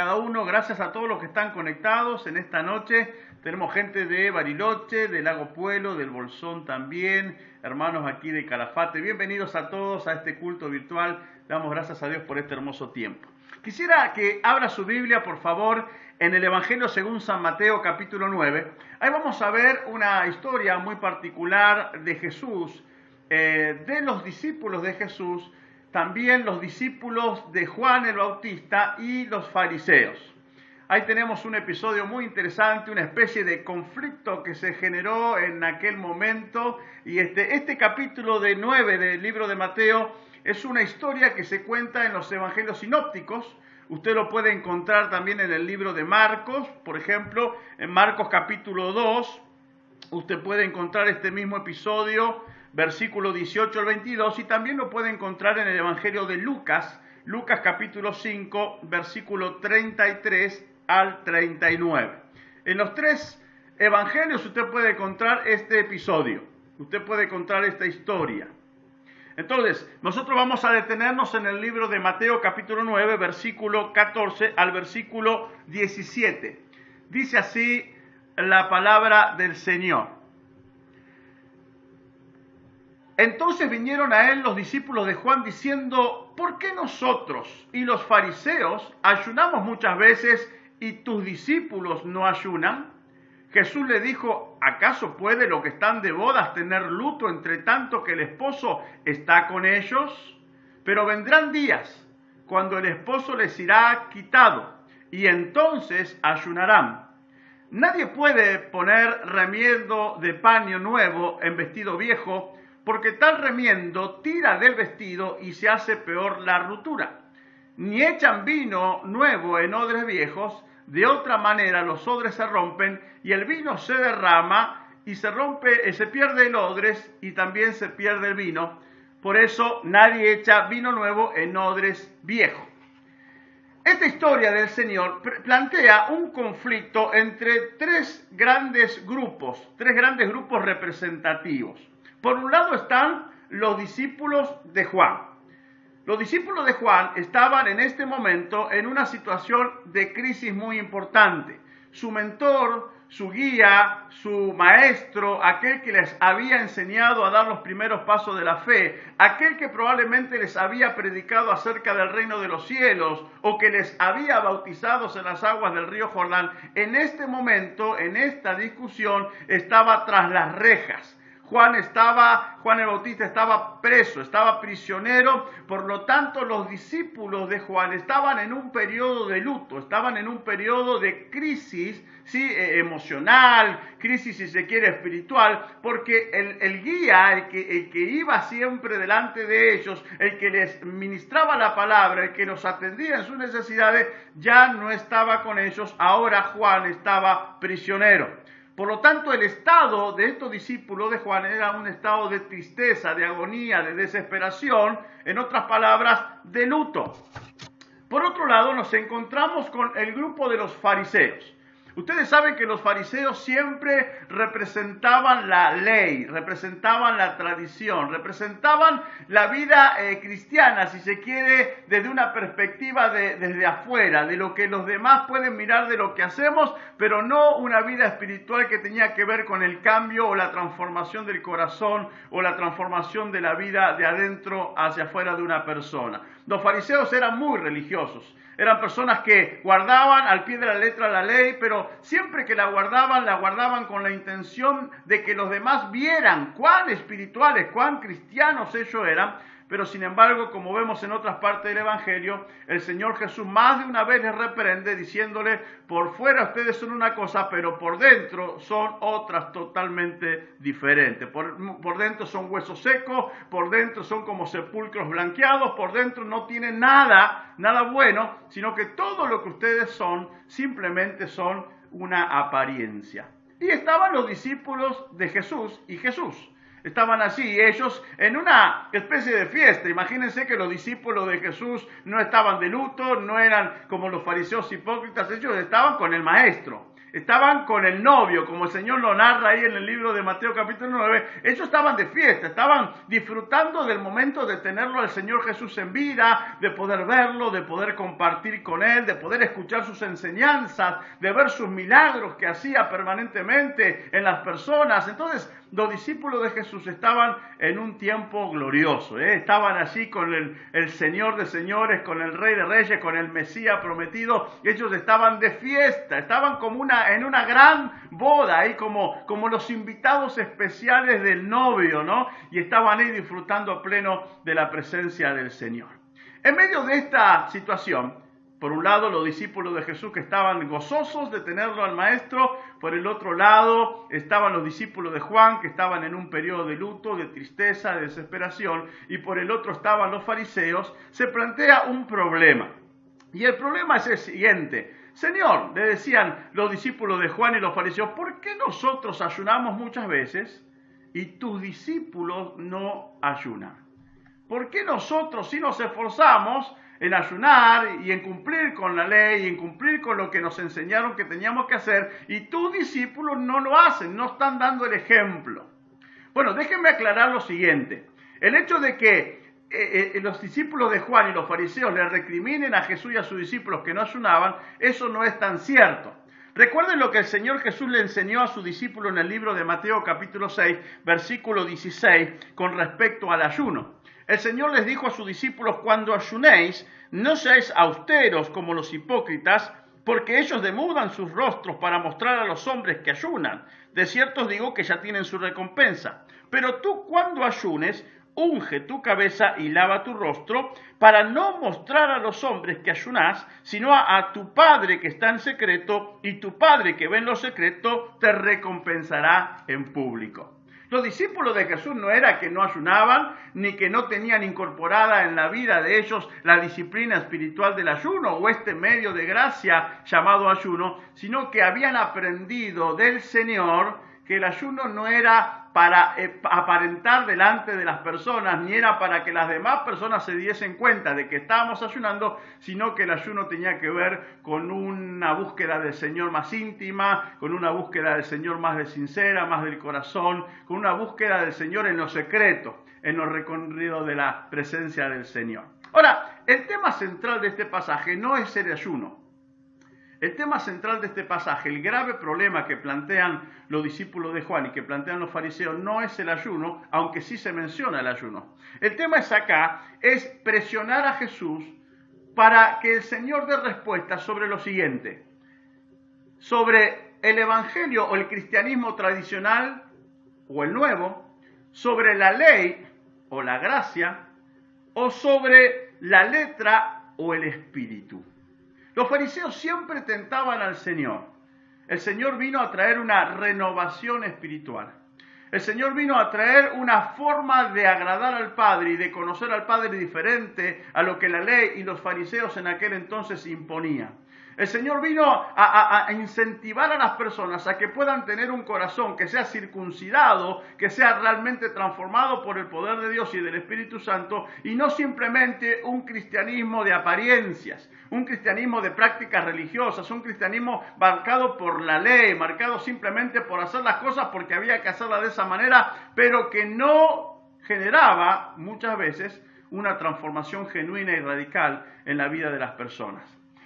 cada uno, gracias a todos los que están conectados en esta noche. Tenemos gente de Bariloche, del Lago Puelo, del Bolsón también, hermanos aquí de Calafate. Bienvenidos a todos a este culto virtual. Damos gracias a Dios por este hermoso tiempo. Quisiera que abra su Biblia, por favor, en el Evangelio según San Mateo, capítulo 9. Ahí vamos a ver una historia muy particular de Jesús, de los discípulos de Jesús, también los discípulos de Juan el Bautista y los fariseos. Ahí tenemos un episodio muy interesante, una especie de conflicto que se generó en aquel momento. Y este capítulo 9 del libro de Mateo es una historia que se cuenta en los evangelios sinópticos. Usted lo puede encontrar también en el libro de Marcos, por ejemplo, en Marcos capítulo 2, usted puede encontrar este mismo episodio, versículo 18 al 22, y también lo puede encontrar en el Evangelio de Lucas, Lucas capítulo 5, versículo 33 al 39. En los tres evangelios usted puede encontrar este episodio, usted puede encontrar esta historia. Entonces, nosotros vamos a detenernos en el libro de Mateo capítulo 9, versículo 14 al versículo 17. Dice así la palabra del Señor. Entonces vinieron a él los discípulos de Juan diciendo: ¿por qué nosotros y los fariseos ayunamos muchas veces y tus discípulos no ayunan? Jesús le dijo: ¿acaso puede los que están de bodas tener luto entre tanto que el esposo está con ellos? Pero vendrán días cuando el esposo les irá quitado y entonces ayunarán. Nadie puede poner remiendo de paño nuevo en vestido viejo, porque tal remiendo tira del vestido y se hace peor la rotura. Ni echan vino nuevo en odres viejos, de otra manera los odres se rompen y el vino se derrama y se pierde el odres y también se pierde el vino. Por eso nadie echa vino nuevo en odres viejos. Esta historia del Señor plantea un conflicto entre tres grandes grupos representativos. Por un lado están los discípulos de Juan. Los discípulos de Juan estaban en este momento en una situación de crisis muy importante. Su mentor, su guía, su maestro, aquel que les había enseñado a dar los primeros pasos de la fe, aquel que probablemente les había predicado acerca del reino de los cielos o que les había bautizado en las aguas del río Jordán, en este momento, en esta discusión, estaba tras las rejas. Juan el Bautista estaba preso, estaba prisionero, por lo tanto los discípulos de Juan estaban en un periodo de luto, estaban en un periodo de crisis, ¿sí? Emocional, crisis si se quiere espiritual, porque el guía, el que iba siempre delante de ellos, el que les ministraba la palabra, el que los atendía en sus necesidades, ya no estaba con ellos. Ahora Juan estaba prisionero. Por lo tanto, el estado de estos discípulos de Juan era un estado de tristeza, de agonía, de desesperación, en otras palabras, de luto. Por otro lado, nos encontramos con el grupo de los fariseos. Ustedes saben que los fariseos siempre representaban la ley, representaban la tradición, representaban la vida cristiana, si se quiere, desde una perspectiva desde afuera, de lo que los demás pueden mirar de lo que hacemos, pero no una vida espiritual que tenía que ver con el cambio o la transformación del corazón o la transformación de la vida de adentro hacia afuera de una persona. Los fariseos eran muy religiosos. Eran personas que guardaban al pie de la letra la ley, pero siempre que la guardaban con la intención de que los demás vieran cuán espirituales, cuán cristianos ellos eran. Pero sin embargo, como vemos en otras partes del Evangelio, el Señor Jesús más de una vez les reprende diciéndole: por fuera ustedes son una cosa, pero por dentro son otras totalmente diferentes. Por dentro son huesos secos, por dentro son como sepulcros blanqueados, por dentro no tienen nada bueno, sino que todo lo que ustedes son simplemente son una apariencia. Y estaban los discípulos de Jesús y Jesús. Estaban así, ellos en una especie de fiesta. Imagínense que los discípulos de Jesús no estaban de luto, no eran como los fariseos hipócritas, ellos estaban con el maestro. estaban con el novio, como el Señor lo narra ahí en el libro de Mateo capítulo 9, ellos estaban de fiesta, estaban disfrutando del momento de tenerlo al Señor Jesús en vida, de poder verlo, de poder compartir con Él, de poder escuchar sus enseñanzas, de ver sus milagros que hacía permanentemente en las personas. Entonces, los discípulos de Jesús estaban en un tiempo glorioso, estaban allí con el Señor de señores, con el Rey de reyes, con el Mesías prometido. Ellos estaban de fiesta, estaban como en una gran boda, ahí como los invitados especiales del novio, ¿no? Y estaban ahí disfrutando a pleno de la presencia del Señor. En medio de esta situación, por un lado, los discípulos de Jesús que estaban gozosos de tenerlo al Maestro. Por el otro lado, estaban los discípulos de Juan que estaban en un periodo de luto, de tristeza, de desesperación. Y por el otro estaban los fariseos. Se plantea un problema. Y el problema es el siguiente. Señor, le decían los discípulos de Juan y los fariseos, ¿por qué nosotros ayunamos muchas veces y tus discípulos no ayunan? ¿Por qué nosotros sí nos esforzamos en ayunar y en cumplir con la ley y en cumplir con lo que nos enseñaron que teníamos que hacer, y tus discípulos no lo hacen, no están dando el ejemplo? Bueno, déjenme aclarar lo siguiente. El hecho de que los discípulos de Juan y los fariseos le recriminen a Jesús y a sus discípulos que no ayunaban, eso no es tan cierto. Recuerden lo que el Señor Jesús le enseñó a sus discípulos en el libro de Mateo capítulo 6, versículo 16, con respecto al ayuno. El Señor les dijo a sus discípulos: cuando ayunéis, no seáis austeros como los hipócritas, porque ellos demudan sus rostros para mostrar a los hombres que ayunan. De cierto os digo que ya tienen su recompensa. Pero tú, cuando ayunes, unge tu cabeza y lava tu rostro, para no mostrar a los hombres que ayunás, sino a tu Padre que está en secreto, y tu Padre que ve en lo secreto te recompensará en público. Los discípulos de Jesús no era que no ayunaban, ni que no tenían incorporada en la vida de ellos la disciplina espiritual del ayuno o este medio de gracia llamado ayuno, sino que habían aprendido del Señor que el ayuno no era para aparentar delante de las personas, ni era para que las demás personas se diesen cuenta de que estábamos ayunando, sino que el ayuno tenía que ver con una búsqueda del Señor más íntima, con una búsqueda del Señor más de sincera, más del corazón, con una búsqueda del Señor en lo secreto, en lo recorrido de la presencia del Señor. Ahora, el tema central de este pasaje no es el ayuno. El tema central de este pasaje, el grave problema que plantean los discípulos de Juan y que plantean los fariseos, no es el ayuno, aunque sí se menciona el ayuno. El tema es presionar a Jesús para que el Señor dé respuesta sobre lo siguiente: sobre el evangelio o el cristianismo tradicional o el nuevo, sobre la ley o la gracia, o sobre la letra o el espíritu. Los fariseos siempre tentaban al Señor. El Señor vino a traer una renovación espiritual. El Señor vino a traer una forma de agradar al Padre y de conocer al Padre diferente a lo que la ley y los fariseos en aquel entonces imponían. El Señor vino a incentivar a las personas a que puedan tener un corazón que sea circuncidado, que sea realmente transformado por el poder de Dios y del Espíritu Santo, y no simplemente un cristianismo de apariencias, un cristianismo de prácticas religiosas, un cristianismo marcado por la ley, marcado simplemente por hacer las cosas porque había que hacerlas de esa manera, pero que no generaba muchas veces una transformación genuina y radical en la vida de las personas.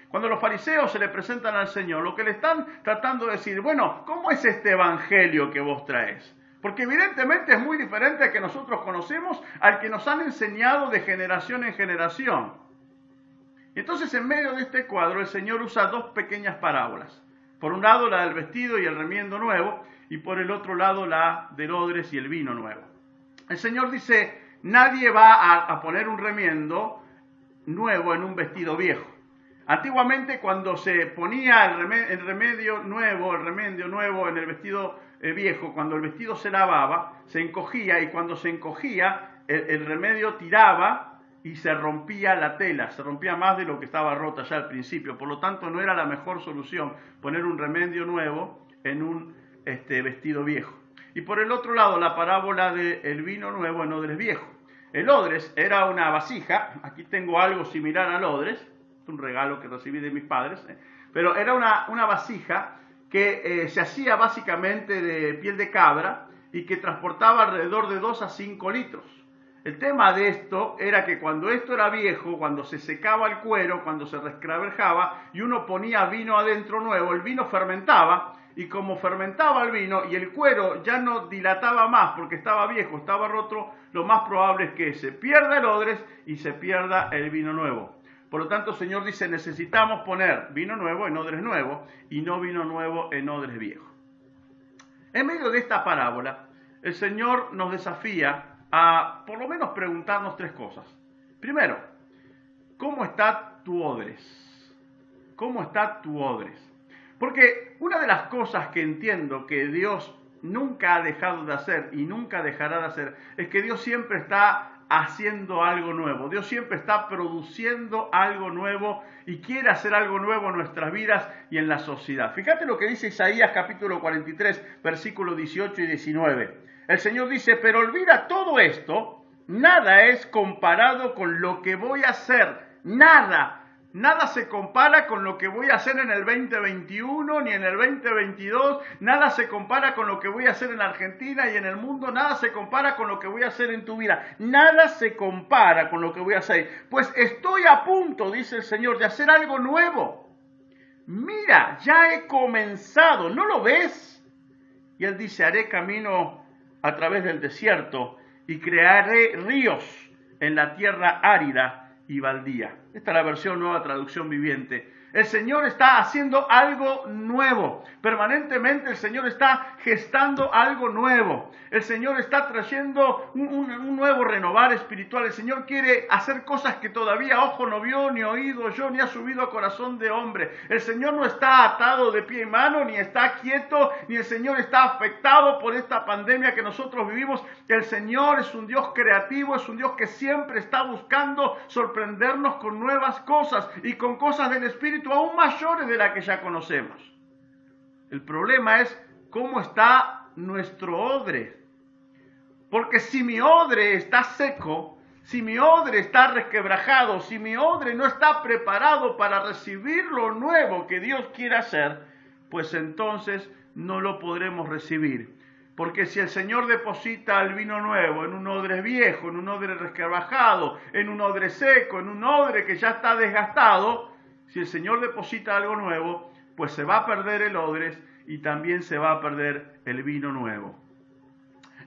Cuando los fariseos se le presentan al Señor, lo que le están tratando de decir: bueno, ¿cómo es este evangelio que vos traes? Porque evidentemente es muy diferente al que nosotros conocemos, al que nos han enseñado de generación en generación. Y entonces, en medio de este cuadro, el Señor usa dos pequeñas parábolas. Por un lado, la del vestido y el remiendo nuevo, y por el otro lado, la del odres y el vino nuevo. El Señor dice: nadie va a poner un remiendo nuevo en un vestido viejo. Antiguamente, cuando se ponía el remedio nuevo en el vestido viejo, cuando el vestido se lavaba, se encogía, y cuando se encogía, el remedio tiraba y se rompía la tela, se rompía más de lo que estaba rota ya al principio. Por lo tanto, no era la mejor solución poner un remedio nuevo en un vestido viejo. Y por el otro lado, la parábola del vino nuevo en odres viejo. El odres era una vasija, aquí tengo algo similar al odres, un regalo que recibí de mis padres, pero era una vasija que se hacía básicamente de piel de cabra y que transportaba alrededor de 2 a 5 litros. El tema de esto era que cuando esto era viejo, cuando se secaba el cuero, cuando se resquebrajaba y uno ponía vino adentro nuevo, el vino fermentaba, y como fermentaba el vino y el cuero ya no dilataba más porque estaba viejo, estaba roto, lo más probable es que se pierda el odres y se pierda el vino nuevo. Por lo tanto, el Señor dice, necesitamos poner vino nuevo en odres nuevos y no vino nuevo en odres viejos. En medio de esta parábola, el Señor nos desafía a por lo menos preguntarnos 3 cosas. Primero, ¿cómo está tu odres? ¿Cómo está tu odres? Porque una de las cosas que entiendo que Dios nunca ha dejado de hacer y nunca dejará de hacer es que Dios siempre está haciendo algo nuevo. Dios siempre está produciendo algo nuevo y quiere hacer algo nuevo en nuestras vidas y en la sociedad. Fíjate lo que dice Isaías capítulo 43, versículos 18 y 19. El Señor dice, pero olvida todo esto, nada es comparado con lo que voy a hacer, nada se compara con lo que voy a hacer en el 2021 ni en el 2022, nada se compara con lo que voy a hacer en Argentina y en el mundo, nada se compara con lo que voy a hacer en tu vida, nada se compara con lo que voy a hacer, pues estoy a punto, dice el Señor, de hacer algo nuevo. Mira, ya he comenzado, ¿no lo ves? Y Él dice, haré camino a través del desierto y crearé ríos en la tierra árida y baldía. Esta es la versión Nueva Traducción Viviente. El Señor está haciendo algo nuevo. Permanentemente el Señor está gestando algo nuevo. El Señor está trayendo un nuevo renovar espiritual. El Señor quiere hacer cosas que todavía ojo no vio, ni oído oyó, ni ha subido a corazón de hombre. El Señor no está atado de pie y mano, ni está quieto, ni el Señor está afectado por esta pandemia que nosotros vivimos. El Señor es un Dios creativo, es un Dios que siempre está buscando sorprendernos con nuevas cosas y con cosas del Espíritu aún mayores de las que ya conocemos. El problema es cómo está nuestro odre. Porque si mi odre está seco, si mi odre está resquebrajado, si mi odre no está preparado para recibir lo nuevo que Dios quiere hacer, pues entonces no lo podremos recibir. Porque si el Señor deposita el vino nuevo en un odre viejo, en un odre resquebrajado, en un odre seco, en un odre que ya está desgastado, si el Señor deposita algo nuevo, pues se va a perder el odre y también se va a perder el vino nuevo.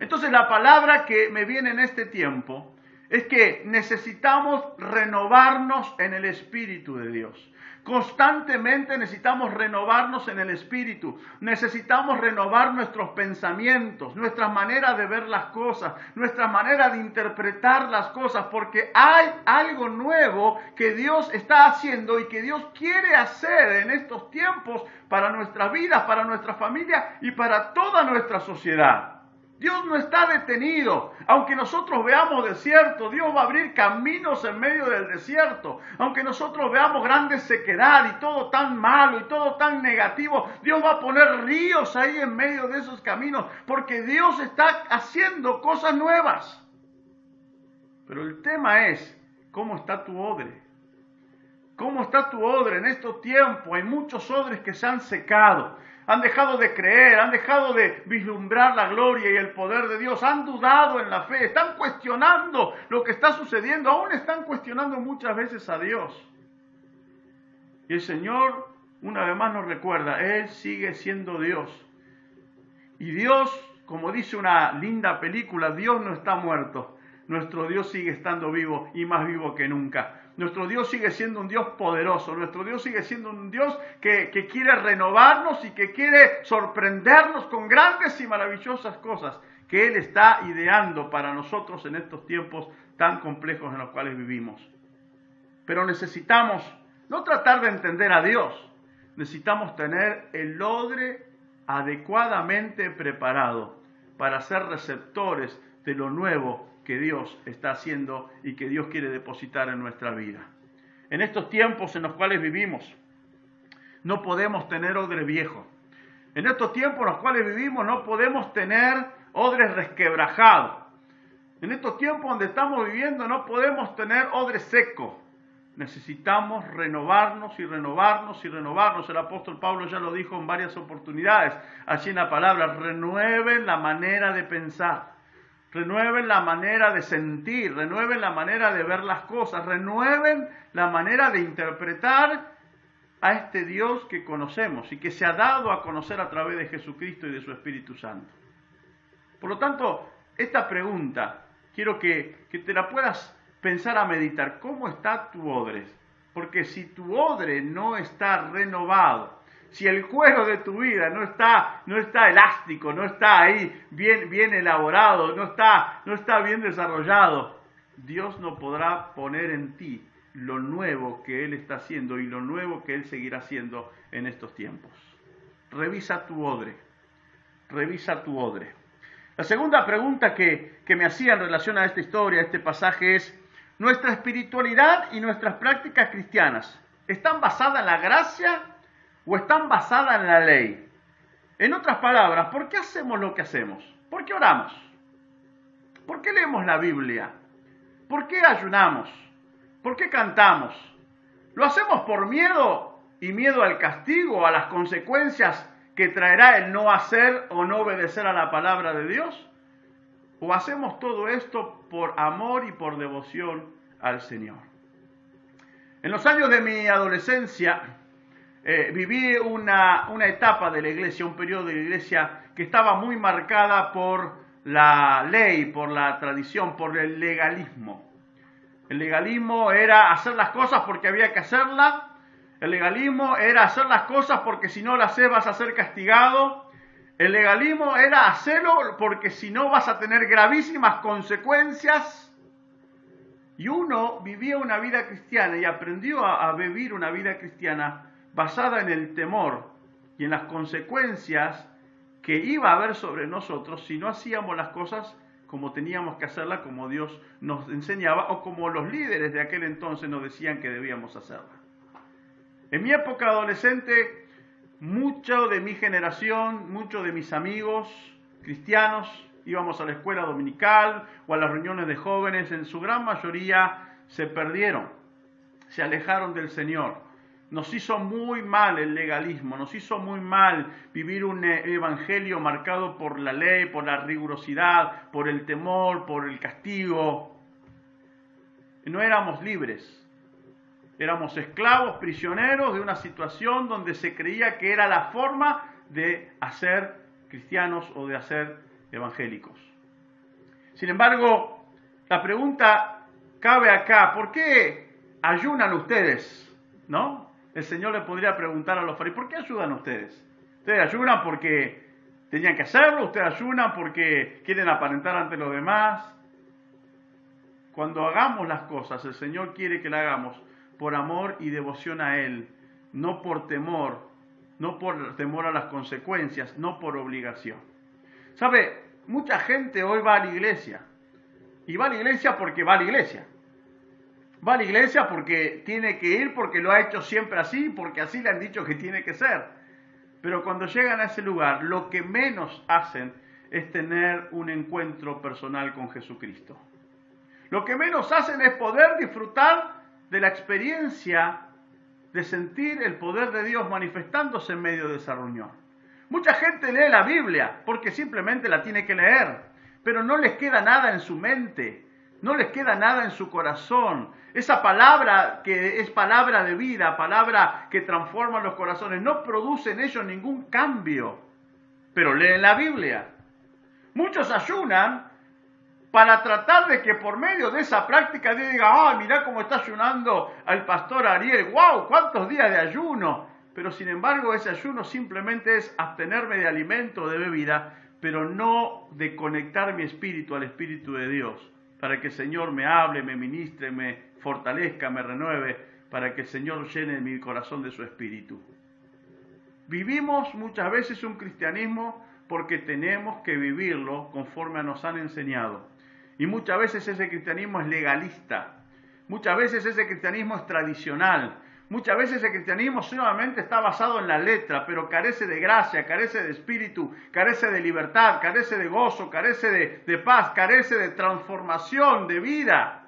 Entonces la palabra que me viene en este tiempo es que necesitamos renovarnos en el Espíritu de Dios. Constantemente necesitamos renovarnos en el Espíritu. Necesitamos renovar nuestros pensamientos, nuestra manera de ver las cosas, nuestra manera de interpretar las cosas, porque hay algo nuevo que Dios está haciendo y que Dios quiere hacer en estos tiempos para nuestras vidas, para nuestra familia y para toda nuestra sociedad. Dios no está detenido. Aunque nosotros veamos desierto, Dios va a abrir caminos en medio del desierto. Aunque nosotros veamos grande sequedad y todo tan malo y todo tan negativo, Dios va a poner ríos ahí en medio de esos caminos, porque Dios está haciendo cosas nuevas. Pero el tema es, ¿cómo está tu odre? ¿Cómo está tu odre en estos tiempos? Hay muchos odres que se han secado. Han dejado de creer, han dejado de vislumbrar la gloria y el poder de Dios, han dudado en la fe, están cuestionando lo que está sucediendo, aún están cuestionando muchas veces a Dios. Y el Señor, una vez más nos recuerda, Él sigue siendo Dios. Y Dios, como dice una linda película, Dios no está muerto. Nuestro Dios sigue estando vivo y más vivo que nunca. Nuestro Dios sigue siendo un Dios poderoso. Nuestro Dios sigue siendo un Dios que quiere renovarnos y que quiere sorprendernos con grandes y maravillosas cosas que Él está ideando para nosotros en estos tiempos tan complejos en los cuales vivimos. Pero necesitamos no tratar de entender a Dios. Necesitamos tener el odre adecuadamente preparado para ser receptores de lo nuevo que Dios está haciendo y que Dios quiere depositar en nuestra vida. En estos tiempos en los cuales vivimos, no podemos tener odre viejo. En estos tiempos en los cuales vivimos, no podemos tener odres resquebrajados. En estos tiempos donde estamos viviendo, no podemos tener odre seco. necesitamos renovarnos y renovarnos y renovarnos. El apóstol Pablo ya lo dijo en varias oportunidades, allí en la palabra, renueven la manera de pensar, renueven la manera de sentir, renueven la manera de ver las cosas, renueven la manera de interpretar a este Dios que conocemos y que se ha dado a conocer a través de Jesucristo y de su Espíritu Santo. Por lo tanto, esta pregunta, quiero que te la puedas pensar a meditar. ¿Cómo está tu odre? Porque si tu odre no está renovado, si el cuero de tu vida no está elástico, no está ahí bien elaborado, no está bien desarrollado, Dios no podrá poner en ti lo nuevo que Él está haciendo y lo nuevo que Él seguirá haciendo en estos tiempos. Revisa tu odre, revisa tu odre. La segunda pregunta que me hacía en relación a esta historia, a este pasaje, es: ¿nuestra espiritualidad y nuestras prácticas cristianas están basadas en la gracia o están basadas en la ley? En otras palabras, ¿por qué hacemos lo que hacemos? ¿Por qué oramos? ¿Por qué leemos la Biblia? ¿Por qué ayunamos? ¿Por qué cantamos? ¿Lo hacemos por miedo y miedo al castigo, a las consecuencias que traerá el no hacer o no obedecer a la palabra de Dios? ¿O hacemos todo esto por amor y por devoción al Señor? En los años de mi adolescencia viví una etapa de la iglesia, un periodo de la iglesia que estaba muy marcada por la ley, por la tradición, por el legalismo. El legalismo era hacer las cosas porque había que hacerlas. El legalismo era hacer las cosas porque si no las haces vas a ser castigado. El legalismo era hacerlo porque si no vas a tener gravísimas consecuencias. Y uno vivía una vida cristiana y aprendió a vivir una vida cristiana basada en el temor y en las consecuencias que iba a haber sobre nosotros si no hacíamos las cosas como teníamos que hacerlas, como Dios nos enseñaba o como los líderes de aquel entonces nos decían que debíamos hacerlas. En mi época adolescente, mucho de mi generación, muchos de mis amigos cristianos, íbamos a la escuela dominical o a las reuniones de jóvenes, en su gran mayoría se perdieron, se alejaron del Señor. Nos hizo muy mal el legalismo, nos hizo muy mal vivir un evangelio marcado por la ley, por la rigurosidad, por el temor, por el castigo. No éramos libres. Éramos esclavos, prisioneros de una situación donde se creía que era la forma de hacer cristianos o de hacer evangélicos. Sin embargo, la pregunta cabe acá: ¿por qué ayunan ustedes? ¿No? El Señor le podría preguntar a los fariseos: ¿por qué ayudan ustedes? ¿Ustedes ayunan porque tenían que hacerlo? ¿Ustedes ayunan porque quieren aparentar ante los demás? Cuando hagamos las cosas, el Señor quiere que las hagamos por amor y devoción a Él, no por temor a las consecuencias, no por obligación. ¿Sabe? Mucha gente hoy va a la iglesia, y va a la iglesia porque va a la iglesia. Va a la iglesia porque tiene que ir, porque lo ha hecho siempre así, porque así le han dicho que tiene que ser. Pero cuando llegan a ese lugar, lo que menos hacen es tener un encuentro personal con Jesucristo. Lo que menos hacen es poder disfrutar de la experiencia de sentir el poder de Dios manifestándose en medio de esa reunión. Mucha gente lee la Biblia porque simplemente la tiene que leer, pero no les queda nada en su mente, no les queda nada en su corazón. Esa palabra que es palabra de vida, palabra que transforma los corazones, no produce en ellos ningún cambio, pero leen la Biblia. Muchos ayunan para tratar de que por medio de esa práctica diga: mirá cómo está ayunando el pastor Ariel, wow, cuántos días de ayuno. Pero sin embargo ese ayuno simplemente es abstenerme de alimento o de bebida, pero no de conectar mi espíritu al Espíritu de Dios, para que el Señor me hable, me ministre, me fortalezca, me renueve, para que el Señor llene mi corazón de su Espíritu. Vivimos muchas veces un cristianismo porque tenemos que vivirlo conforme nos han enseñado. Y muchas veces ese cristianismo es legalista, muchas veces ese cristianismo es tradicional, muchas veces el cristianismo solamente está basado en la letra, pero carece de gracia, carece de espíritu, carece de libertad, carece de gozo, carece de paz, carece de transformación de vida.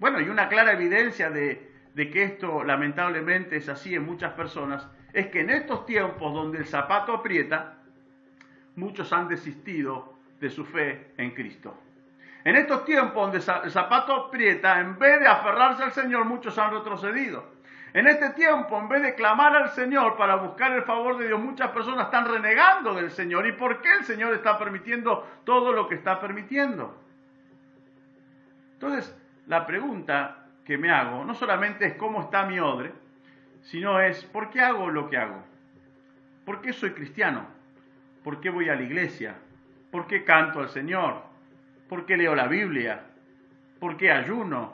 Bueno, y una clara evidencia de que esto lamentablemente es así en muchas personas, es que en estos tiempos donde el zapato aprieta, muchos han desistido de su fe en Cristo. En estos tiempos donde el zapato aprieta, en vez de aferrarse al Señor, muchos han retrocedido. En este tiempo, en vez de clamar al Señor para buscar el favor de Dios, muchas personas están renegando del Señor. ¿Y por qué el Señor está permitiendo todo lo que está permitiendo? Entonces, la pregunta que me hago no solamente es cómo está mi odre, sino es ¿por qué hago lo que hago? ¿Por qué soy cristiano? ¿Por qué voy a la iglesia? ¿Por qué canto al Señor? ¿Por qué leo la Biblia? ¿Por qué ayuno?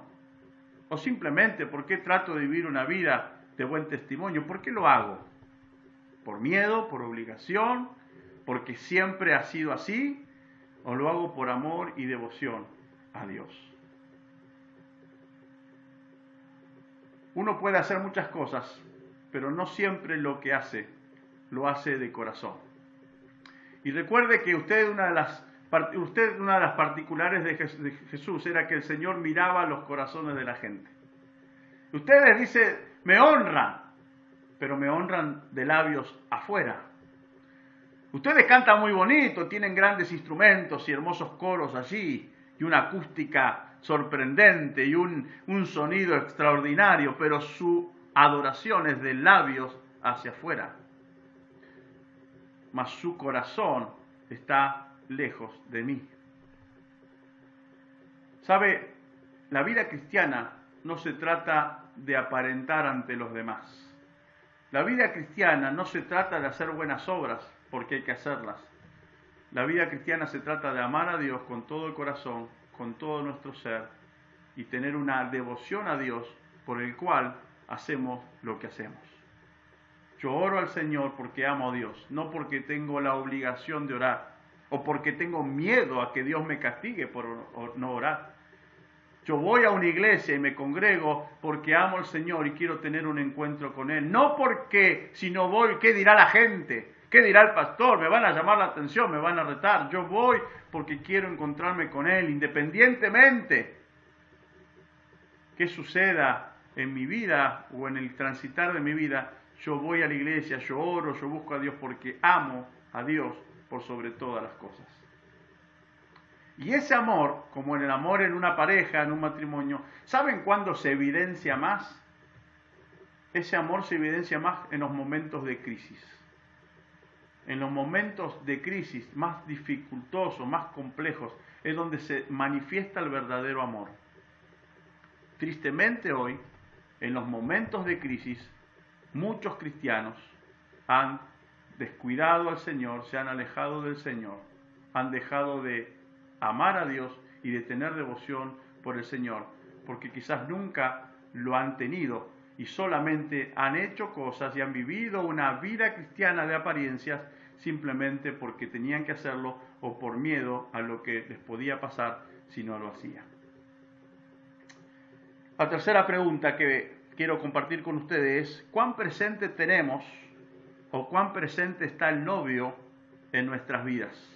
O simplemente, ¿por qué trato de vivir una vida de buen testimonio? ¿Por qué lo hago? ¿Por miedo? ¿Por obligación? ¿Porque siempre ha sido así? ¿O lo hago por amor y devoción a Dios? Uno puede hacer muchas cosas, pero no siempre lo que hace, lo hace de corazón. Y recuerde que una de las particulares de Jesús era que el Señor miraba los corazones de la gente. Ustedes dicen, me honran, pero me honran de labios afuera. Ustedes cantan muy bonito, tienen grandes instrumentos y hermosos coros allí, y una acústica sorprendente y un sonido extraordinario, pero su adoración es de labios hacia afuera. Mas su corazón está lejos de mí. ¿Sabe? La vida cristiana no se trata de aparentar ante los demás. La vida cristiana no se trata de hacer buenas obras porque hay que hacerlas. La vida cristiana se trata de amar a Dios con todo el corazón, con todo nuestro ser, y tener una devoción a Dios por el cual hacemos lo que hacemos. Yo oro al Señor porque amo a Dios, no porque tengo la obligación de orar, o porque tengo miedo a que Dios me castigue por no orar. Yo voy a una iglesia y me congrego porque amo al Señor y quiero tener un encuentro con Él. No porque si no voy, ¿qué dirá la gente? ¿Qué dirá el pastor? ¿Me van a llamar la atención? ¿Me van a retar? Yo voy porque quiero encontrarme con Él, independientemente que suceda en mi vida o en el transitar de mi vida. Yo voy a la iglesia, yo oro, yo busco a Dios porque amo a Dios por sobre todas las cosas. Y ese amor, como en el amor en una pareja, en un matrimonio, ¿saben cuándo se evidencia más? Ese amor se evidencia más en los momentos de crisis. En los momentos de crisis más dificultosos, más complejos, es donde se manifiesta el verdadero amor. Tristemente hoy, en los momentos de crisis, muchos cristianos han descuidado al Señor, se han alejado del Señor, han dejado de amar a Dios y de tener devoción por el Señor, porque quizás nunca lo han tenido y solamente han hecho cosas y han vivido una vida cristiana de apariencias simplemente porque tenían que hacerlo o por miedo a lo que les podía pasar si no lo hacían. La tercera pregunta que quiero compartir con ustedes es ¿cuán presente tenemos o cuán presente está el novio en nuestras vidas?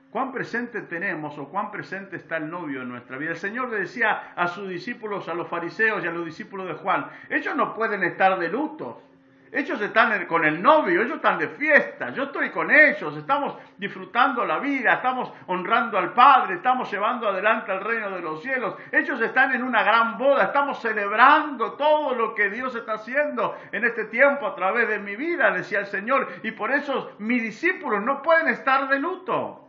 ¿Cuán presente tenemos o cuán presente está el novio en nuestra vida? El Señor le decía a sus discípulos, a los fariseos y a los discípulos de Juan, ellos no pueden estar de luto. Ellos están con el novio, ellos están de fiesta, yo estoy con ellos, estamos disfrutando la vida, estamos honrando al Padre, estamos llevando adelante el reino de los cielos. Ellos están en una gran boda, estamos celebrando todo lo que Dios está haciendo en este tiempo a través de mi vida, decía el Señor, y por eso mis discípulos no pueden estar de luto.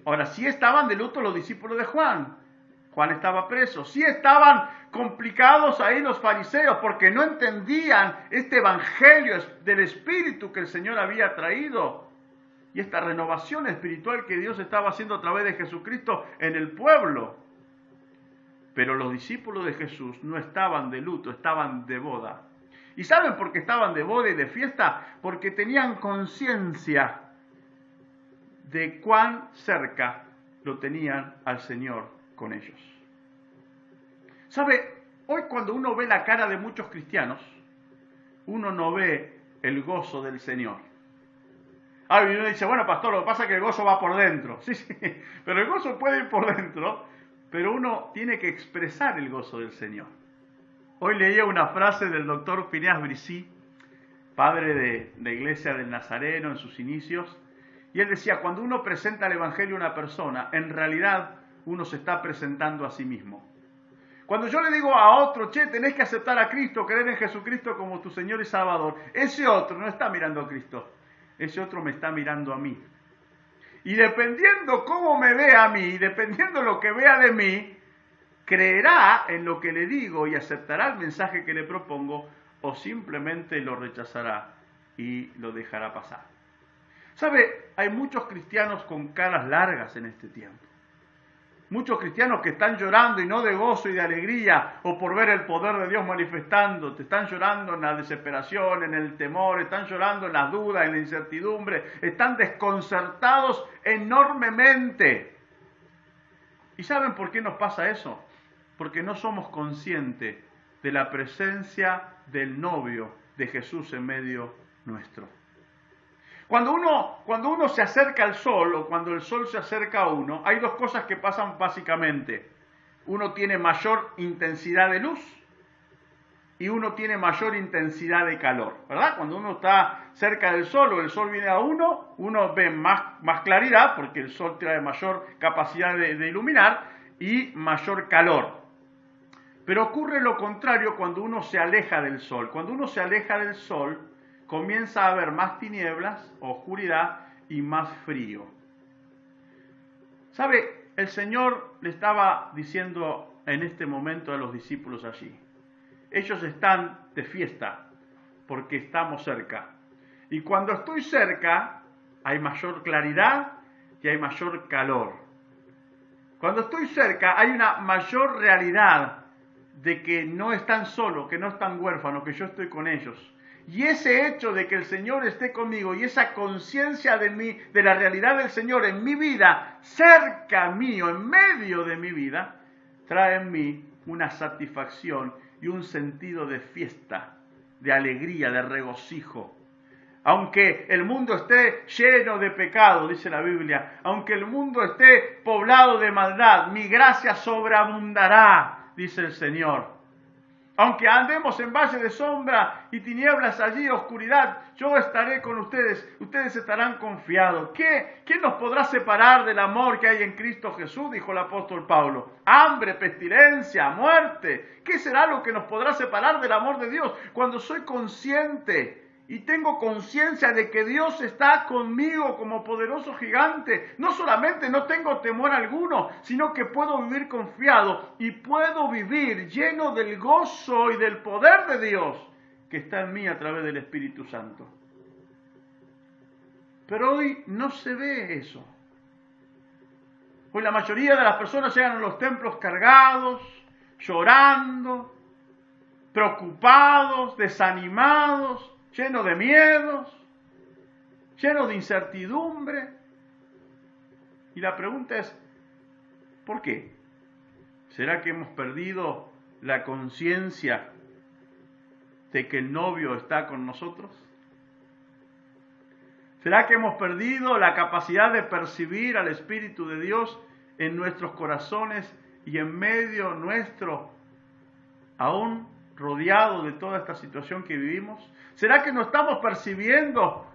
Ahora, sí estaban de luto los discípulos de Juan. Juan estaba preso. Sí estaban complicados ahí los fariseos porque no entendían este evangelio del Espíritu que el Señor había traído y esta renovación espiritual que Dios estaba haciendo a través de Jesucristo en el pueblo. Pero los discípulos de Jesús no estaban de luto, estaban de boda. ¿Y saben por qué estaban de boda y de fiesta? Porque tenían conciencia de cuán cerca lo tenían al Señor con ellos. ¿Sabe? Hoy cuando uno ve la cara de muchos cristianos, uno no ve el gozo del Señor. Y uno dice, bueno, pastor, lo que pasa es que el gozo va por dentro. Sí, pero el gozo puede ir por dentro, pero uno tiene que expresar el gozo del Señor. Hoy leía una frase del doctor Phineas Brissi, padre de la Iglesia del Nazareno en sus inicios, y él decía, cuando uno presenta el Evangelio a una persona, en realidad uno se está presentando a sí mismo. Cuando yo le digo a otro, che, tenés que aceptar a Cristo, creer en Jesucristo como tu Señor y Salvador, ese otro no está mirando a Cristo, ese otro me está mirando a mí. Y dependiendo cómo me ve a mí, dependiendo lo que vea de mí, creerá en lo que le digo y aceptará el mensaje que le propongo, o simplemente lo rechazará y lo dejará pasar. ¿Sabe? Hay muchos cristianos con caras largas en este tiempo. Muchos cristianos que están llorando y no de gozo y de alegría o por ver el poder de Dios manifestándote. Están llorando en la desesperación, en el temor, están llorando en las dudas, en la incertidumbre. Están desconcertados enormemente. ¿Y saben por qué nos pasa eso? Porque no somos conscientes de la presencia del novio de Jesús en medio nuestro. Cuando uno se acerca al sol o cuando el sol se acerca a uno, hay dos cosas que pasan básicamente. Uno tiene mayor intensidad de luz y uno tiene mayor intensidad de calor, ¿verdad? Cuando uno está cerca del sol o el sol viene a uno ve más claridad porque el sol trae mayor capacidad de iluminar y mayor calor. Pero ocurre lo contrario cuando uno se aleja del sol. Cuando uno se aleja del sol, comienza a haber más tinieblas, oscuridad y más frío. ¿Sabe? El Señor le estaba diciendo en este momento a los discípulos allí. Ellos están de fiesta porque estamos cerca. Y cuando estoy cerca, hay mayor claridad y hay mayor calor. Cuando estoy cerca, hay una mayor realidad de que no están solos, que no están huérfanos, que yo estoy con ellos. Y ese hecho de que el Señor esté conmigo y esa conciencia de mí, de la realidad del Señor en mi vida, cerca mío, en medio de mi vida, trae en mí una satisfacción y un sentido de fiesta, de alegría, de regocijo. Aunque el mundo esté lleno de pecado, dice la Biblia, aunque el mundo esté poblado de maldad, mi gracia sobreabundará, dice el Señor. Aunque andemos en valle de sombra y tinieblas allí, oscuridad, yo estaré con ustedes, ustedes estarán confiados. ¿Quién nos podrá separar del amor que hay en Cristo Jesús? Dijo el apóstol Pablo. Hambre, pestilencia, muerte. ¿Qué será lo que nos podrá separar del amor de Dios? Cuando soy consciente y tengo conciencia de que Dios está conmigo como poderoso gigante, no solamente no tengo temor alguno, sino que puedo vivir confiado y puedo vivir lleno del gozo y del poder de Dios que está en mí a través del Espíritu Santo. Pero hoy no se ve eso. Hoy la mayoría de las personas llegan a los templos cargados, llorando, preocupados, desanimados, lleno de miedos, lleno de incertidumbre. Y la pregunta es, ¿por qué? ¿Será que hemos perdido la conciencia de que el novio está con nosotros? ¿Será que hemos perdido la capacidad de percibir al Espíritu de Dios en nuestros corazones y en medio nuestro, aún rodeado de toda esta situación que vivimos? ¿Será que no estamos percibiendo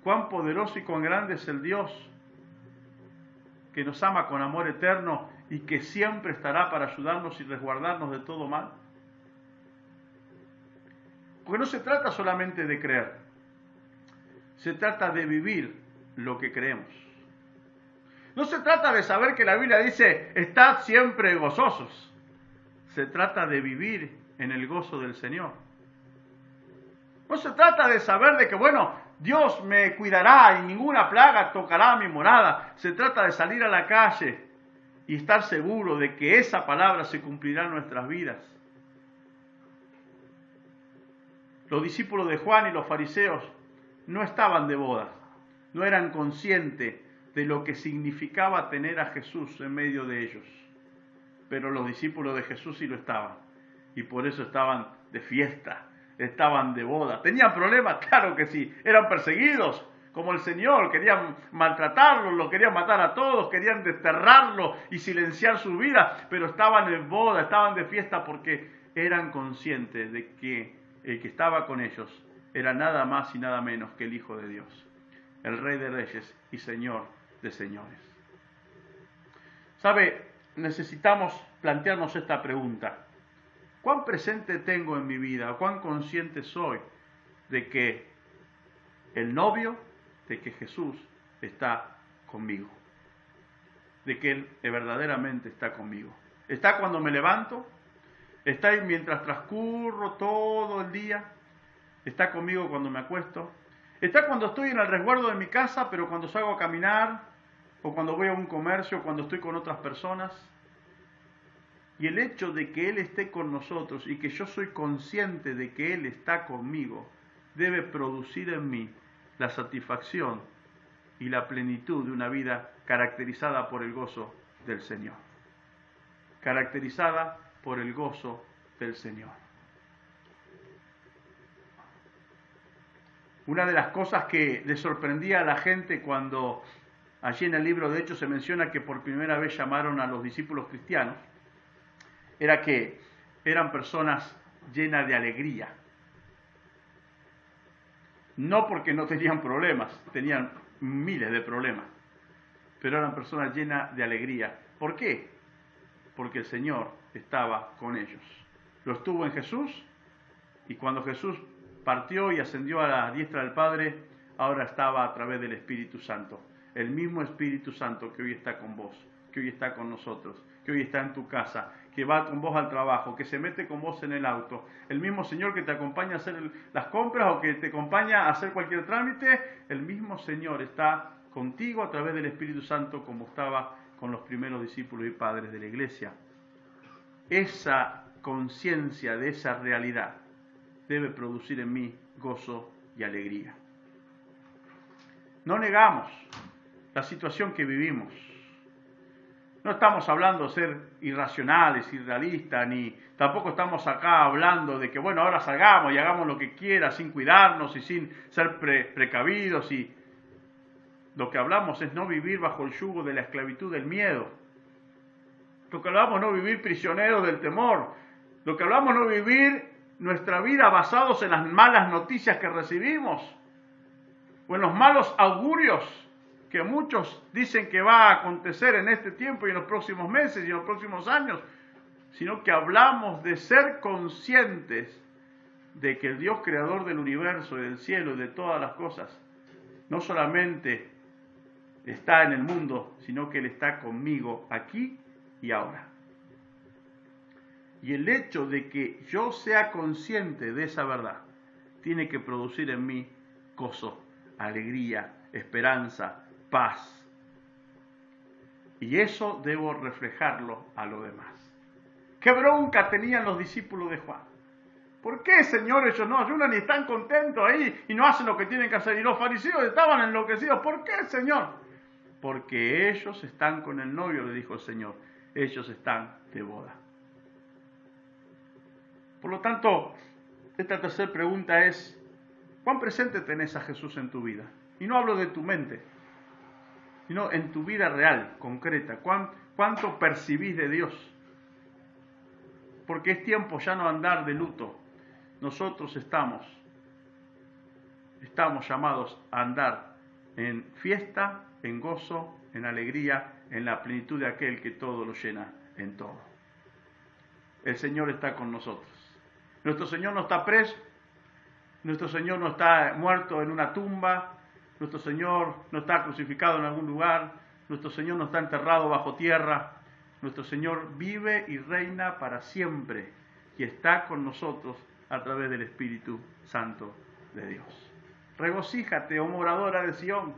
cuán poderoso y cuán grande es el Dios que nos ama con amor eterno y que siempre estará para ayudarnos y resguardarnos de todo mal? Porque no se trata solamente de creer, se trata de vivir lo que creemos. No se trata de saber que la Biblia dice, estad siempre gozosos. Se trata de vivir en el gozo del Señor. No se trata de saber de que, bueno, Dios me cuidará y ninguna plaga tocará mi morada. Se trata de salir a la calle y estar seguro de que esa palabra se cumplirá en nuestras vidas. Los discípulos de Juan y los fariseos no estaban de boda, no eran conscientes de lo que significaba tener a Jesús en medio de ellos. Pero los discípulos de Jesús sí lo estaban. Y por eso estaban de fiesta, estaban de boda. ¿Tenían problemas? Claro que sí. ¿Eran perseguidos? como el Señor, querían maltratarlo, lo querían matar a todos, querían desterrarlo y silenciar su vida, pero estaban en boda, estaban de fiesta porque eran conscientes de que el que estaba con ellos era nada más y nada menos que el Hijo de Dios, el Rey de Reyes y Señor de Señores. ¿Sabe? Necesitamos plantearnos esta pregunta. ¿Cuán presente tengo en mi vida? ¿Cuán consciente soy de que el novio, de que Jesús está conmigo? De que Él verdaderamente está conmigo. ¿Está cuando me levanto? ¿Está mientras transcurro todo el día? ¿Está conmigo cuando me acuesto? ¿Está cuando estoy en el resguardo de mi casa, pero cuando salgo a caminar? ¿O cuando voy a un comercio, cuando estoy con otras personas? Y el hecho de que Él esté con nosotros y que yo soy consciente de que Él está conmigo, debe producir en mí la satisfacción y la plenitud de una vida caracterizada por el gozo del Señor. Caracterizada por el gozo del Señor. Una de las cosas que le sorprendía a la gente cuando allí en el libro de Hechos se menciona que por primera vez llamaron a los discípulos cristianos, era que eran personas llenas de alegría. No porque no tenían problemas, tenían miles de problemas, pero eran personas llenas de alegría. ¿Por qué? Porque el Señor estaba con ellos. Lo estuvo en Jesús, y cuando Jesús partió y ascendió a la diestra del Padre, ahora estaba a través del Espíritu Santo. El mismo Espíritu Santo que hoy está con vos, que hoy está con nosotros, que hoy está en tu casa, que va con vos al trabajo, que se mete con vos en el auto, el mismo Señor que te acompaña a hacer las compras o que te acompaña a hacer cualquier trámite, el mismo Señor está contigo a través del Espíritu Santo como estaba con los primeros discípulos y padres de la iglesia. Esa conciencia de esa realidad debe producir en mí gozo y alegría. No negamos la situación que vivimos. No estamos hablando de ser irracionales, irrealistas, ni tampoco estamos acá hablando de que, bueno, ahora salgamos y hagamos lo que quiera sin cuidarnos y sin ser precavidos. Y lo que hablamos es no vivir bajo el yugo de la esclavitud del miedo. Lo que hablamos es no vivir prisioneros del temor. Lo que hablamos es no vivir nuestra vida basados en las malas noticias que recibimos o en los malos augurios que muchos dicen que va a acontecer en este tiempo y en los próximos meses y en los próximos años, sino que hablamos de ser conscientes de que el Dios creador del universo y del cielo y de todas las cosas, no solamente está en el mundo, sino que Él está conmigo aquí y ahora. Y el hecho de que yo sea consciente de esa verdad, tiene que producir en mí gozo, alegría, esperanza, paz. Y eso debo reflejarlo a lo demás. ¿Qué bronca tenían los discípulos de Juan? ¿Por qué, Señor, ellos no ayunan y están contentos ahí y no hacen lo que tienen que hacer? Y los fariseos estaban enloquecidos. ¿Por qué, Señor? Porque ellos están con el novio, le dijo el Señor. Ellos están de boda. Por lo tanto, esta tercera pregunta es, ¿cuán presente tenés a Jesús en tu vida? Y no hablo de tu mente, sino en tu vida real, concreta. ¿Cuánto percibís de Dios? Porque es tiempo ya no andar de luto. Nosotros estamos llamados a andar en fiesta, en gozo, en alegría, en la plenitud de aquel que todo lo llena en todo. El Señor está con nosotros. Nuestro Señor no está preso, nuestro Señor no está muerto en una tumba, nuestro Señor no está crucificado en algún lugar, nuestro Señor no está enterrado bajo tierra, nuestro Señor vive y reina para siempre y está con nosotros a través del Espíritu Santo de Dios. Regocíjate, oh moradora de Sión,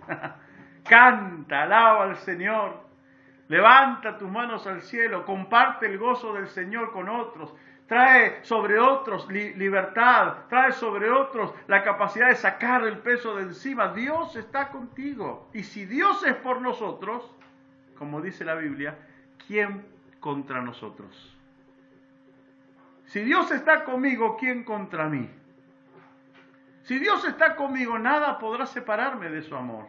canta, alaba al Señor, levanta tus manos al cielo, comparte el gozo del Señor con otros, trae sobre otros libertad, trae sobre otros la capacidad de sacar el peso de encima. Dios está contigo. Y si Dios es por nosotros, como dice la Biblia, ¿quién contra nosotros? Si Dios está conmigo, ¿quién contra mí? Si Dios está conmigo, nada podrá separarme de su amor.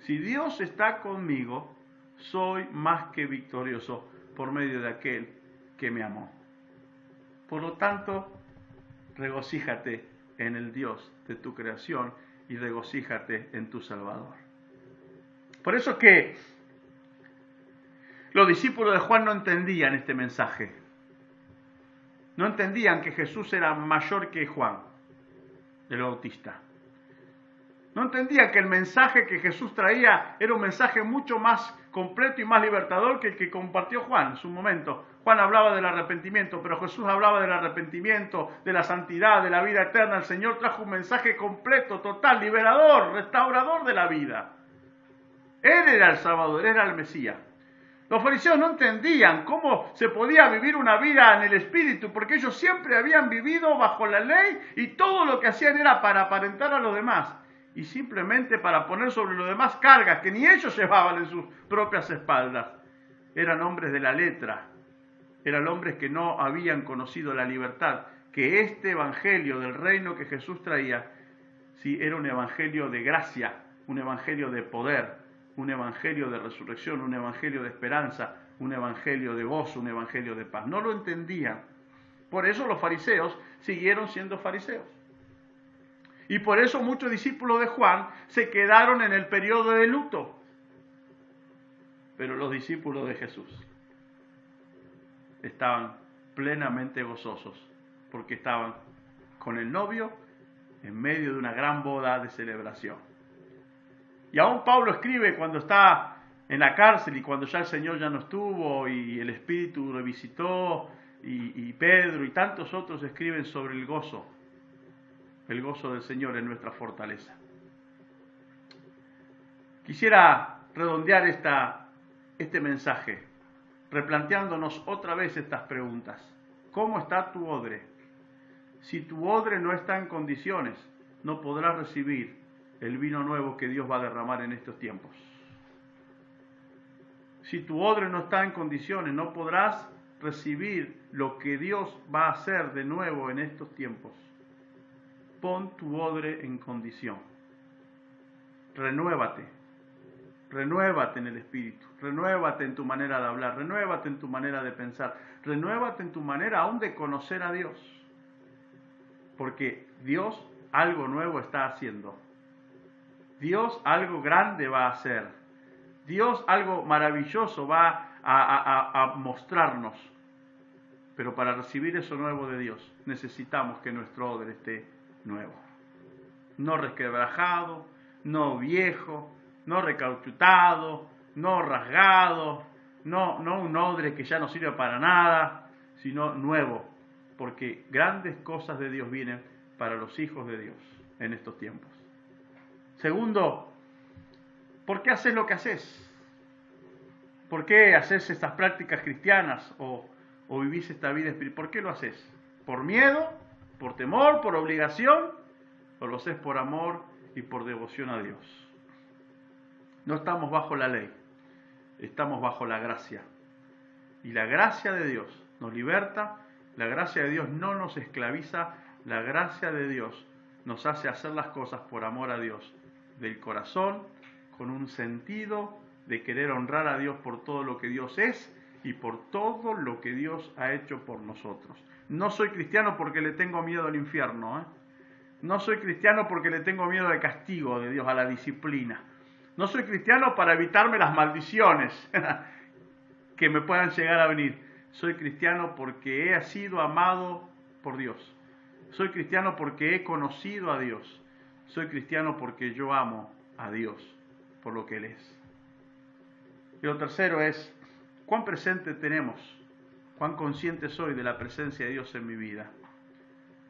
Si Dios está conmigo, soy más que victorioso por medio de aquel que me amó. Por lo tanto, regocíjate en el Dios de tu creación y regocíjate en tu Salvador. Por eso que los discípulos de Juan no entendían este mensaje. No entendían que Jesús era mayor que Juan, el Bautista. No entendían que el mensaje que Jesús traía era un mensaje mucho más completo y más libertador que el que compartió Juan en su momento. Juan hablaba del arrepentimiento, pero Jesús hablaba del arrepentimiento, de la santidad, de la vida eterna. El Señor trajo un mensaje completo, total, liberador, restaurador de la vida. Él era el Salvador, era el Mesías. Los fariseos no entendían cómo se podía vivir una vida en el Espíritu, porque ellos siempre habían vivido bajo la ley y todo lo que hacían era para aparentar a los demás y simplemente para poner sobre los demás cargas que ni ellos llevaban en sus propias espaldas. Eran hombres de la letra, eran hombres que no habían conocido la libertad, que este evangelio del reino que Jesús traía, sí, era un evangelio de gracia, un evangelio de poder, un evangelio de resurrección, un evangelio de esperanza, un evangelio de gozo, un evangelio de paz. No lo entendían. Por eso los fariseos siguieron siendo fariseos. Y por eso muchos discípulos de Juan se quedaron en el periodo de luto. Pero los discípulos de Jesús estaban plenamente gozosos porque estaban con el novio en medio de una gran boda de celebración. Y aún Pablo escribe cuando está en la cárcel y cuando ya el Señor ya no estuvo y el Espíritu lo visitó y Pedro y tantos otros escriben sobre el gozo del Señor en nuestra fortaleza. Quisiera redondear este mensaje replanteándonos otra vez estas preguntas. ¿Cómo está tu odre? Si tu odre no está en condiciones, no podrás recibir el vino nuevo que Dios va a derramar en estos tiempos. Si tu odre no está en condiciones, no podrás recibir lo que Dios va a hacer de nuevo en estos tiempos. Pon tu odre en condición. Renuévate en el Espíritu, renuévate en tu manera de hablar, renuévate en tu manera de pensar, renuévate en tu manera aún de conocer a Dios. Porque Dios algo nuevo está haciendo. Dios algo grande va a hacer. Dios algo maravilloso va a mostrarnos. Pero para recibir eso nuevo de Dios, necesitamos que nuestro odre esté nuevo. No resquebrajado, no viejo, no recauchutado, no rasgado, no un odre que ya no sirve para nada, sino nuevo. Porque grandes cosas de Dios vienen para los hijos de Dios en estos tiempos. Segundo, ¿por qué haces lo que haces? ¿Por qué haces estas prácticas cristianas o vivís esta vida espiritual? ¿Por qué lo haces? ¿Por miedo? ¿Por temor? ¿Por obligación? ¿O lo haces por amor y por devoción a Dios? No estamos bajo la ley, estamos bajo la gracia. Y la gracia de Dios nos liberta, la gracia de Dios no nos esclaviza, la gracia de Dios nos hace hacer las cosas por amor a Dios, del corazón, con un sentido de querer honrar a Dios por todo lo que Dios es y por todo lo que Dios ha hecho por nosotros. No soy cristiano porque le tengo miedo al infierno, No soy cristiano porque le tengo miedo al castigo de Dios, a la disciplina. No soy cristiano para evitarme las maldiciones que me puedan llegar a venir. Soy cristiano porque he sido amado por Dios. Soy cristiano porque he conocido a Dios. Soy cristiano porque yo amo a Dios por lo que Él es. Y lo tercero es, ¿cuán presente tenemos? ¿Cuán consciente soy de la presencia de Dios en mi vida?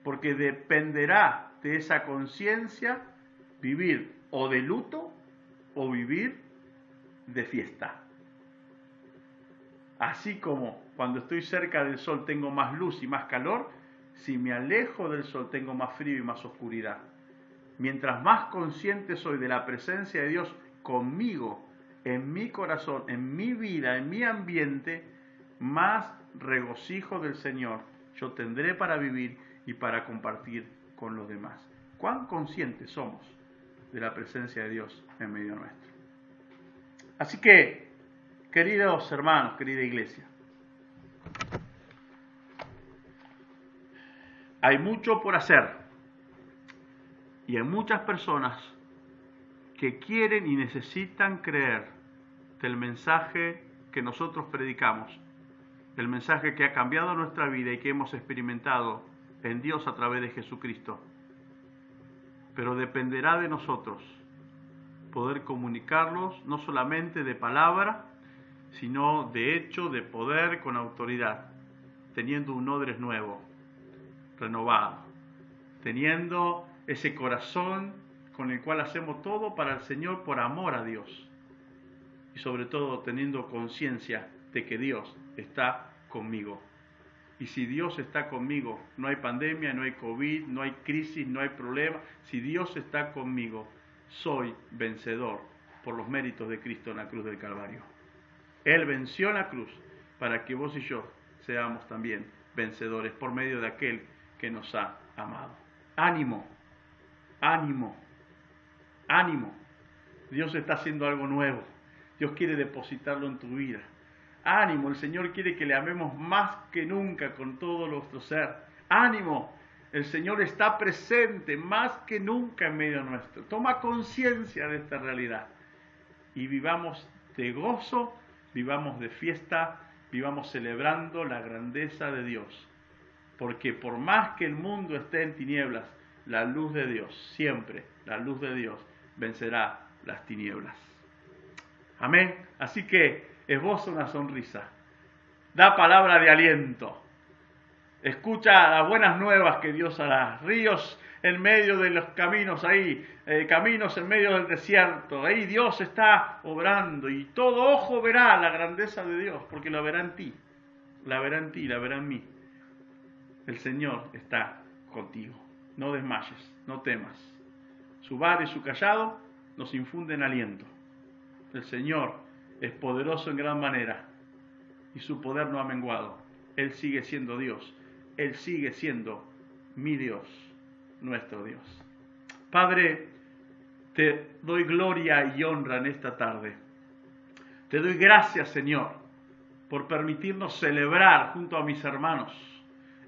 Porque dependerá de esa conciencia vivir o de luto o vivir de fiesta. Así como cuando estoy cerca del sol tengo más luz y más calor, si me alejo del sol tengo más frío y más oscuridad. Mientras más consciente soy de la presencia de Dios conmigo, en mi corazón, en mi vida, en mi ambiente, más regocijo del Señor yo tendré para vivir y para compartir con los demás. cuán conscientes somos de la presencia de Dios en medio nuestro. Así que, queridos hermanos, querida iglesia, hay mucho por hacer y hay muchas personas que quieren y necesitan creer del mensaje que nosotros predicamos, el mensaje que ha cambiado nuestra vida y que hemos experimentado en Dios a través de Jesucristo. Pero dependerá de nosotros poder comunicarlos no solamente de palabra, sino de hecho, de poder, con autoridad, teniendo un odres nuevo, renovado, teniendo ese corazón con el cual hacemos todo para el Señor por amor a Dios. Y sobre todo teniendo conciencia de que Dios está conmigo. Y si Dios está conmigo, no hay pandemia, no hay COVID, no hay crisis, no hay problema. Si Dios está conmigo, soy vencedor por los méritos de Cristo en la cruz del Calvario. Él venció en la cruz para que vos y yo seamos también vencedores por medio de aquel que nos ha amado. Ánimo, ánimo, ánimo. Dios está haciendo algo nuevo. Dios quiere depositarlo en tu vida. Ánimo, el Señor quiere que le amemos más que nunca con todo nuestro ser. Ánimo, el Señor está presente más que nunca en medio nuestro. Toma conciencia de esta realidad y vivamos de gozo, vivamos de fiesta, vivamos celebrando la grandeza de Dios. Porque por más que el mundo esté en tinieblas, la luz de Dios, siempre la luz de Dios, vencerá las tinieblas. Amén. Así que esboza una sonrisa, da palabra de aliento, escucha las buenas nuevas que Dios hará, ríos en medio de los caminos ahí, caminos en medio del desierto, ahí Dios está obrando y todo ojo verá la grandeza de Dios, porque la verá en ti, la verá en ti, la verá en mí. El Señor está contigo, no desmayes, no temas. Su vara y su cayado nos infunden aliento. El Señor es poderoso en gran manera y su poder no ha menguado. Él sigue siendo Dios. Él sigue siendo mi Dios, nuestro Dios. Padre, te doy gloria y honra en esta tarde. Te doy gracias, Señor, por permitirnos celebrar junto a mis hermanos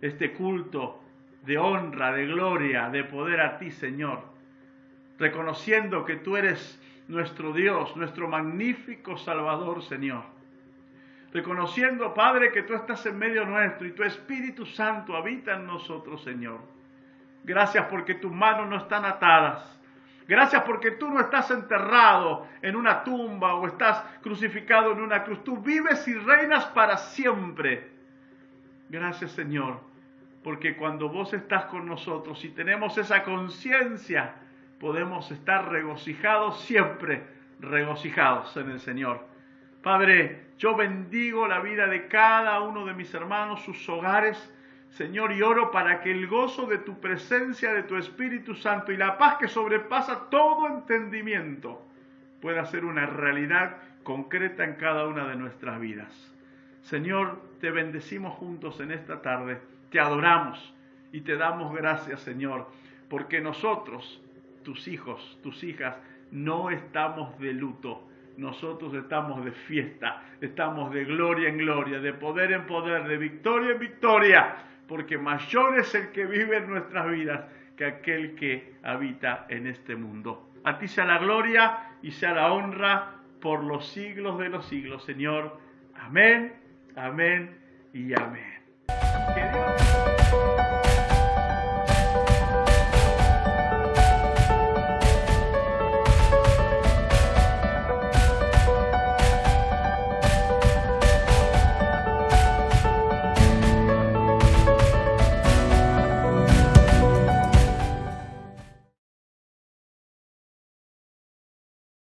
este culto de honra, de gloria, de poder a ti, Señor, reconociendo que tú eres nuestro Dios, nuestro magnífico Salvador, Señor. Reconociendo, Padre, que tú estás en medio nuestro y tu Espíritu Santo habita en nosotros, Señor. Gracias porque tus manos no están atadas. Gracias porque tú no estás enterrado en una tumba o estás crucificado en una cruz. Tú vives y reinas para siempre. Gracias, Señor, porque cuando vos estás con nosotros y tenemos esa conciencia, podemos estar regocijados siempre, regocijados en el Señor. Padre, yo bendigo la vida de cada uno de mis hermanos, sus hogares, Señor, y oro para que el gozo de tu presencia, de tu Espíritu Santo y la paz que sobrepasa todo entendimiento pueda ser una realidad concreta en cada una de nuestras vidas. Señor, te bendecimos juntos en esta tarde, te adoramos y te damos gracias, Señor, porque nosotros, tus hijos, tus hijas, no estamos de luto, nosotros estamos de fiesta, estamos de gloria en gloria, de poder en poder, de victoria en victoria, porque mayor es el que vive en nuestras vidas que aquel que habita en este mundo. A ti sea la gloria y sea la honra por los siglos de los siglos, Señor. Amén, amén y amén. Que Dios